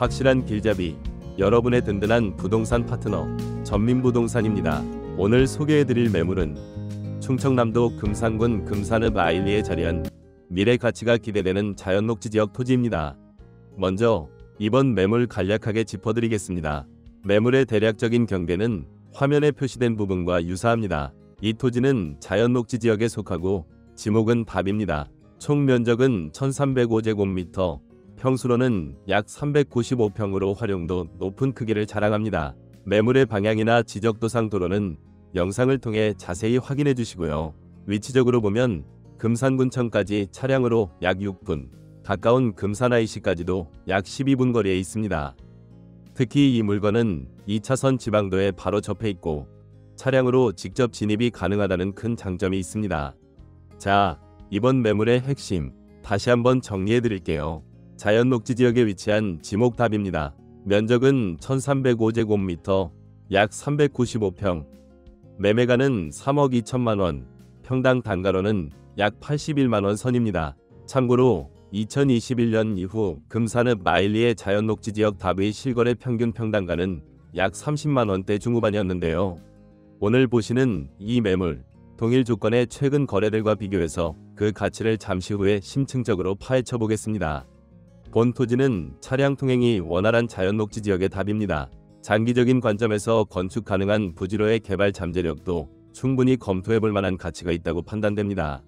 확실한 길잡이, 여러분의 든든한 부동산 파트너, 전민부동산입니다. 오늘 소개해드릴 매물은 충청남도 금산군 금산읍 아일리에 자리한 미래 가치가 기대되는 자연녹지 지역 토지입니다. 먼저 이번 매물 간략하게 짚어드리겠습니다. 매물의 대략적인 경계는 화면에 표시된 부분과 유사합니다. 이 토지는 자연녹지 지역에 속하고 지목은 답입니다. 총 면적은 1305제곱미터, 평수로는 약 395평으로 활용도 높은 크기를 자랑합니다. 매물의 방향이나 지적도상 도로는 영상을 통해 자세히 확인해 주시고요. 위치적으로 보면 금산군청까지 차량으로 약 6분, 가까운 금산 IC까지도 약 12분 거리에 있습니다. 특히 이 물건은 2차선 지방도에 바로 접해 있고 차량으로 직접 진입이 가능하다는 큰 장점이 있습니다. 자, 이번 매물의 핵심 다시 한번 정리해 드릴게요. 자연녹지 지역에 위치한 지목답입니다. 면적은 1305제곱미터, 약 395평, 매매가는 3억 2천만원, 평당 단가로는 약 81만원 선입니다. 참고로 2021년 이후 금산읍 아일리의 자연녹지 지역 답의 실거래 평균 평당가는 약 30만원대 중후반이었는데요. 오늘 보시는 이 매물, 동일 조건의 최근 거래들과 비교해서 그 가치를 잠시 후에 심층적으로 파헤쳐 보겠습니다. 본 토지는 차량 통행이 원활한 자연녹지 지역의 답입니다. 장기적인 관점에서 건축 가능한 부지로의 개발 잠재력도 충분히 검토해 볼 만한 가치가 있다고 판단됩니다.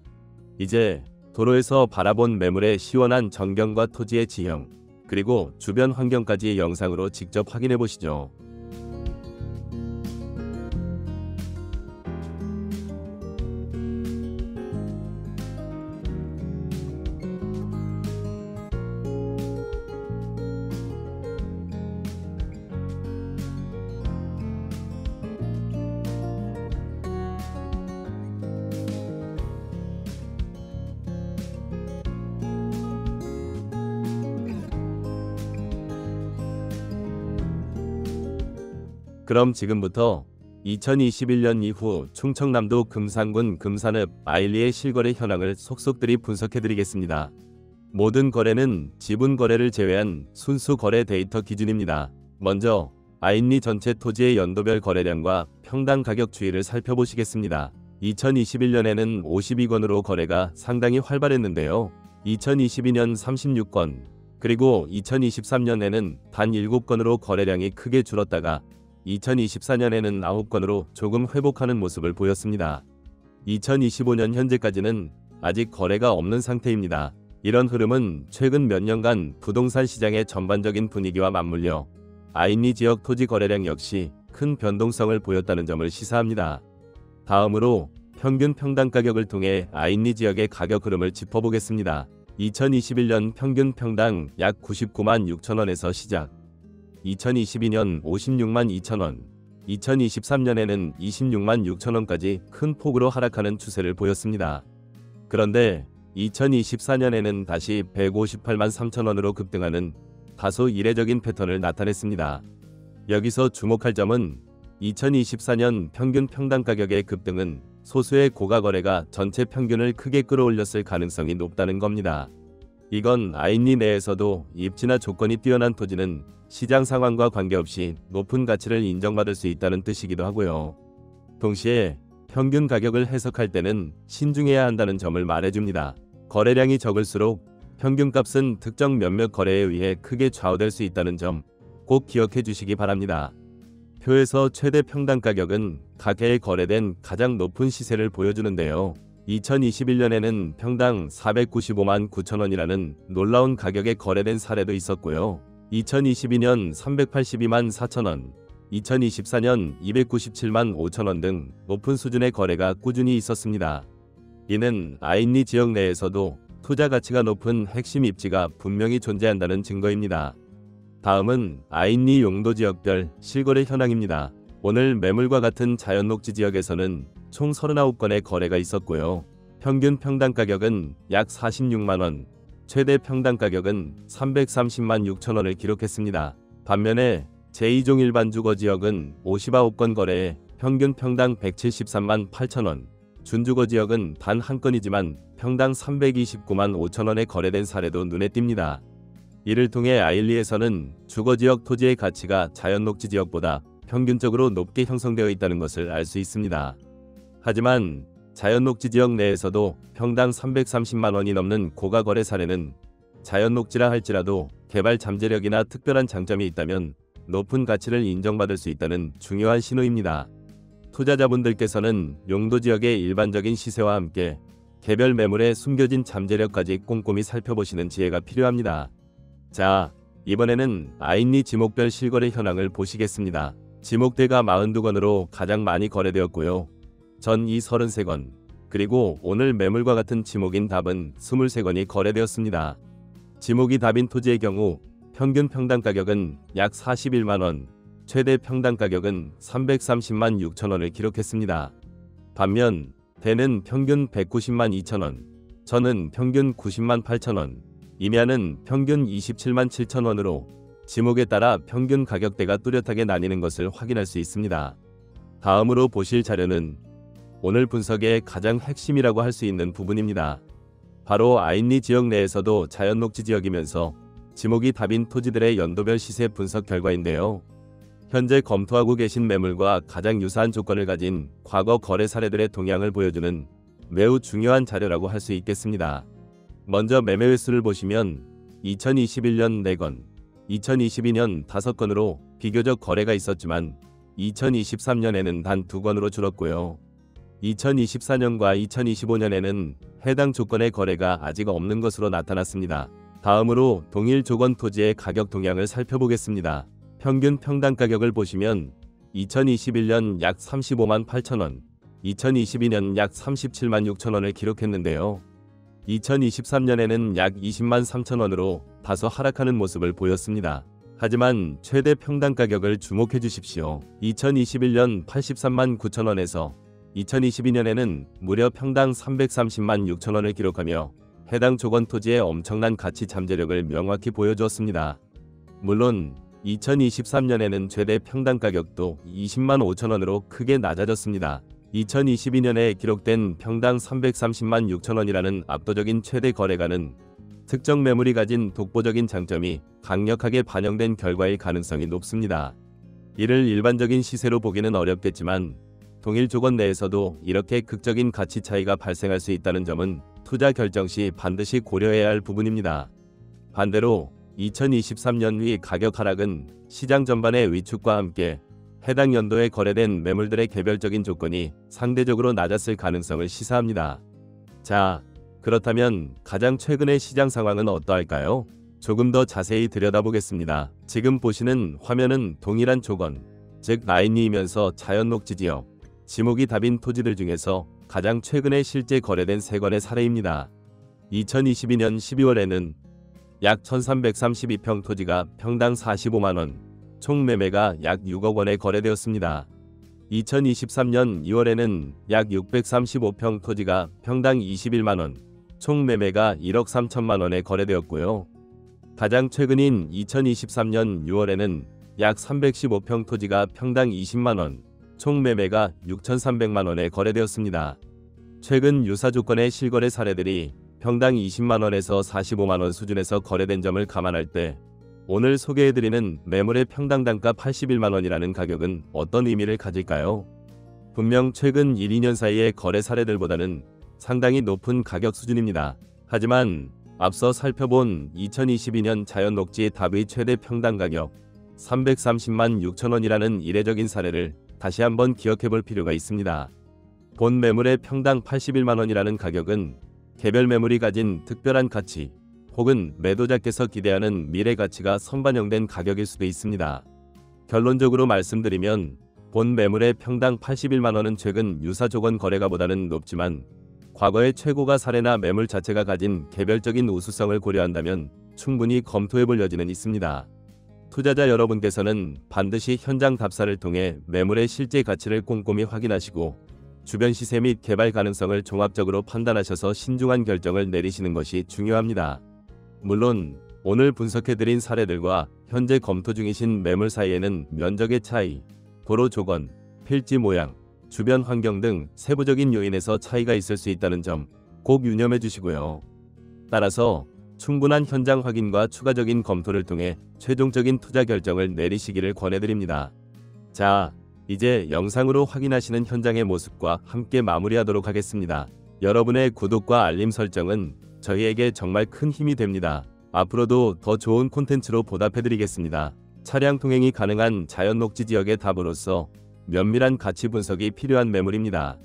이제 도로에서 바라본 매물의 시원한 전경과 토지의 지형, 그리고 주변 환경까지 영상으로 직접 확인해 보시죠. 그럼 지금부터 2021년 이후 충청남도 금산군 금산읍 아일리의 실거래 현황을 속속들이 분석해드리겠습니다. 모든 거래는 지분 거래를 제외한 순수 거래 데이터 기준입니다. 먼저 아일리 전체 토지의 연도별 거래량과 평당 가격 추이를 살펴보시겠습니다. 2021년에는 52건으로 거래가 상당히 활발했는데요. 2022년 36건, 그리고 2023년에는 단 7건으로 거래량이 크게 줄었다가 2024년에는 9건으로 조금 회복하는 모습을 보였습니다. 2025년 현재까지는 아직 거래가 없는 상태입니다. 이런 흐름은 최근 몇 년간 부동산 시장의 전반적인 분위기와 맞물려 아일리 지역 토지 거래량 역시 큰 변동성을 보였다는 점을 시사합니다. 다음으로 평균 평당 가격을 통해 아일리 지역의 가격 흐름을 짚어보겠습니다. 2021년 평균 평당 약 99만 6천원에서 시작, 2022년 56만 2천원, 2023년에는 26만 6천원까지 큰 폭으로 하락하는 추세를 보였습니다. 그런데 2024년에는 다시 158만 3천원으로 급등하는 다소 이례적인 패턴을 나타냈습니다. 여기서 주목할 점은 2024년 평균 평당 가격의 급등은 소수의 고가 거래가 전체 평균을 크게 끌어올렸을 가능성이 높다는 겁니다. 이건 아일리 내에서도 입지나 조건이 뛰어난 토지는 시장 상황과 관계없이 높은 가치를 인정받을 수 있다는 뜻이기도 하고요. 동시에 평균 가격을 해석할 때는 신중해야 한다는 점을 말해줍니다. 거래량이 적을수록 평균값은 특정 몇몇 거래에 의해 크게 좌우될 수 있다는 점 꼭 기억해 주시기 바랍니다. 표에서 최대 평당 가격은 각 해에 거래된 가장 높은 시세를 보여주는데요. 2021년에는 평당 495만 9천원이라는 놀라운 가격에 거래된 사례도 있었고요. 2022년 382만 4천원, 2024년 297만 5천원 등 높은 수준의 거래가 꾸준히 있었습니다. 이는 아일리 지역 내에서도 투자 가치가 높은 핵심 입지가 분명히 존재한다는 증거입니다. 다음은 아일리 용도 지역별 실거래 현황입니다. 오늘 매물과 같은 자연녹지 지역에서는 총 39건의 거래가 있었고요. 평균 평당 가격은 약 46만원, 최대 평당 가격은 330만 6천원을 기록했습니다. 반면에 제2종 일반 주거 지역은 59건 거래에 평균 평당 173만 8천원, 준주거 지역은 단 한 건이지만 평당 329만 5천원에 거래된 사례도 눈에 띕니다. 이를 통해 아일리에서는 주거지역 토지의 가치가 자연녹지 지역보다 평균적으로 높게 형성되어 있다는 것을 알 수 있습니다. 하지만 자연녹지 지역 내에서도 평당 330만 원이 넘는 고가 거래 사례는 자연녹지라 할지라도 개발 잠재력이나 특별한 장점이 있다면 높은 가치를 인정받을 수 있다는 중요한 신호입니다. 투자자분들께서는 용도 지역의 일반적인 시세와 함께 개별 매물의 숨겨진 잠재력까지 꼼꼼히 살펴보시는 지혜가 필요합니다. 자, 이번에는 아인리 지목별 실거래 현황을 보시겠습니다. 지목대가 42건으로 가장 많이 거래되었고요. 전이 33건, 그리고 오늘 매물과 같은 지목인 답은 23건이 거래되었습니다. 지목이 답인 토지의 경우 평균 평당 가격은 약 41만원, 최대 평당 가격은 330만 6천원을 기록했습니다. 반면 대는 평균 190만 2천원, 전은 평균 90만 8천원, 임야는 평균 27만 7천원으로 지목에 따라 평균 가격대가 뚜렷하게 나뉘는 것을 확인할 수 있습니다. 다음으로 보실 자료는 오늘 분석의 가장 핵심이라고 할 수 있는 부분입니다. 바로 아인리 지역 내에서도 자연녹지 지역이면서 지목이 답인 토지들의 연도별 시세 분석 결과인데요. 현재 검토하고 계신 매물과 가장 유사한 조건을 가진 과거 거래 사례들의 동향을 보여주는 매우 중요한 자료라고 할 수 있겠습니다. 먼저 매매 횟수를 보시면 2021년 4건, 2022년 5건으로 비교적 거래가 있었지만 2023년에는 단 2건으로 줄었고요. 2024년과 2025년에는 해당 조건의 거래가 아직 없는 것으로 나타났습니다. 다음으로 동일 조건 토지의 가격 동향을 살펴보겠습니다. 평균 평당 가격을 보시면 2021년 약 35만 8천원, 2022년 약 37만 6천원을 기록했는데요. 2023년에는 약 20만 3천원으로 다소 하락하는 모습을 보였습니다. 하지만 최대 평당 가격을 주목해 주십시오. 2021년 83만 9천원에서 2022년에는 무려 평당 330만 6천원을 기록하며 해당 조건 토지의 엄청난 가치 잠재력을 명확히 보여주었습니다. 물론 2023년에는 최대 평당 가격도 20만 5천원으로 크게 낮아졌습니다. 2022년에 기록된 평당 330만 6천원이라는 압도적인 최대 거래가는 특정 매물이 가진 독보적인 장점이 강력하게 반영된 결과일 가능성이 높습니다. 이를 일반적인 시세로 보기는 어렵겠지만 동일 조건 내에서도 이렇게 극적인 가치 차이가 발생할 수 있다는 점은 투자 결정 시 반드시 고려해야 할 부분입니다. 반대로 2023년 위 가격 하락은 시장 전반의 위축과 함께 해당 연도에 거래된 매물들의 개별적인 조건이 상대적으로 낮았을 가능성을 시사합니다. 자, 그렇다면 가장 최근의 시장 상황은 어떠할까요? 조금 더 자세히 들여다보겠습니다. 지금 보시는 화면은 동일한 조건, 즉 라인이면서 자연녹지 지역, 지목이 답인 토지들 중에서 가장 최근에 실제 거래된 3건의 사례입니다. 2022년 12월에는 약 1332평 토지가 평당 45만원, 총 매매가 약 6억 원에 거래되었습니다. 2023년 2월에는 약 635평 토지가 평당 21만원, 총 매매가 1억 3천만 원에 거래되었고요. 가장 최근인 2023년 6월에는 약 315평 토지가 평당 20만원, 총 매매가 6,300만 원에 거래되었습니다. 최근 유사 조건의 실거래 사례들이 평당 20만원에서 45만원 수준에서 거래된 점을 감안할 때 오늘 소개해드리는 매물의 평당 단가 81만원이라는 가격은 어떤 의미를 가질까요? 분명 최근 1, 2년 사이의 거래 사례들보다는 상당히 높은 가격 수준입니다. 하지만 앞서 살펴본 2022년 자연녹지 답의 최대 평당 가격 330만 6천원이라는 이례적인 사례를 다시 한번 기억해볼 필요가 있습니다. 본 매물의 평당 81만원이라는 가격은 개별 매물이 가진 특별한 가치 혹은 매도자께서 기대하는 미래 가치가 선반영된 가격일 수도 있습니다. 결론적으로 말씀드리면 본 매물의 평당 81만원은 최근 유사 조건 거래가보다는 높지만 과거의 최고가 사례나 매물 자체가 가진 개별적인 우수성을 고려한다면 충분히 검토해볼 여지는 있습니다. 투자자 여러분께서는 반드시 현장 답사를 통해 매물의 실제 가치를 꼼꼼히 확인하시고 주변 시세 및 개발 가능성을 종합적으로 판단하셔서 신중한 결정을 내리시는 것이 중요합니다. 물론 오늘 분석해드린 사례들과 현재 검토 중이신 매물 사이에는 면적의 차이, 도로 조건, 필지 모양, 주변 환경 등 세부적인 요인에서 차이가 있을 수 있다는 점 꼭 유념해 주시고요. 따라서 충분한 현장 확인과 추가적인 검토를 통해 최종적인 투자 결정을 내리시기를 권해드립니다. 자, 이제 영상으로 확인하시는 현장의 모습과 함께 마무리하도록 하겠습니다. 여러분의 구독과 알림 설정은 저희에게 정말 큰 힘이 됩니다. 앞으로도 더 좋은 콘텐츠로 보답해드리겠습니다. 차량 통행이 가능한 자연 녹지 지역의 답으로서 면밀한 가치 분석이 필요한 매물입니다.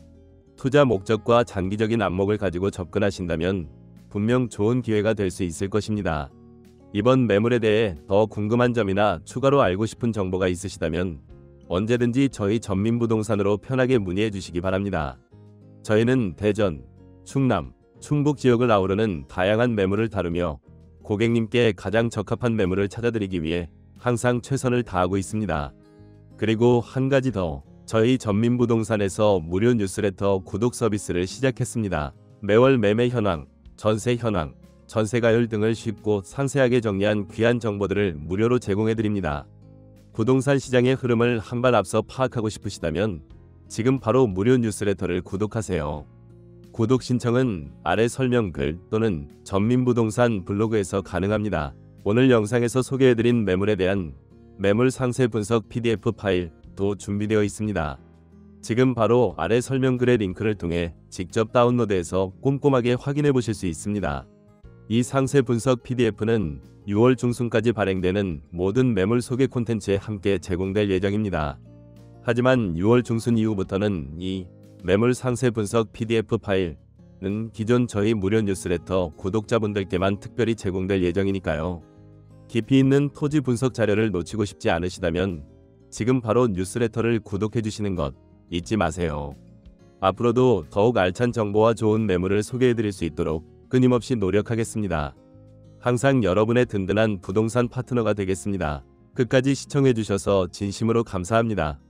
투자 목적과 장기적인 안목을 가지고 접근하신다면 분명 좋은 기회가 될 수 있을 것입니다. 이번 매물에 대해 더 궁금한 점이나 추가로 알고 싶은 정보가 있으시다면 언제든지 저희 전민부동산으로 편하게 문의해 주시기 바랍니다. 저희는 대전, 충남, 충북 지역을 아우르는 다양한 매물을 다루며 고객님께 가장 적합한 매물을 찾아드리기 위해 항상 최선을 다하고 있습니다. 그리고 한 가지 더, 저희 전민부동산에서 무료 뉴스레터 구독 서비스를 시작했습니다. 매월 매매 현황, 전세 현황, 전세가율 등을 쉽고 상세하게 정리한 귀한 정보들을 무료로 제공해드립니다. 부동산 시장의 흐름을 한 발 앞서 파악하고 싶으시다면 지금 바로 무료 뉴스레터를 구독하세요. 구독 신청은 아래 설명글 또는 전민부동산 블로그에서 가능합니다. 오늘 영상에서 소개해드린 매물에 대한 매물 상세 분석 PDF 파일도 준비되어 있습니다. 지금 바로 아래 설명글의 링크를 통해 직접 다운로드해서 꼼꼼하게 확인해 보실 수 있습니다. 이 상세 분석 PDF는 6월 중순까지 발행되는 모든 매물 소개 콘텐츠에 함께 제공될 예정입니다. 하지만 6월 중순 이후부터는 이 매물 상세 분석 PDF 파일은 기존 저희 무료 뉴스레터 구독자분들께만 특별히 제공될 예정이니까요. 깊이 있는 토지 분석 자료를 놓치고 싶지 않으시다면 지금 바로 뉴스레터를 구독해 주시는 것 잊지 마세요. 앞으로도 더욱 알찬 정보와 좋은 매물을 소개해 드릴 수 있도록 끊임없이 노력하겠습니다. 항상 여러분의 든든한 부동산 파트너가 되겠습니다. 끝까지 시청해 주셔서 진심으로 감사합니다.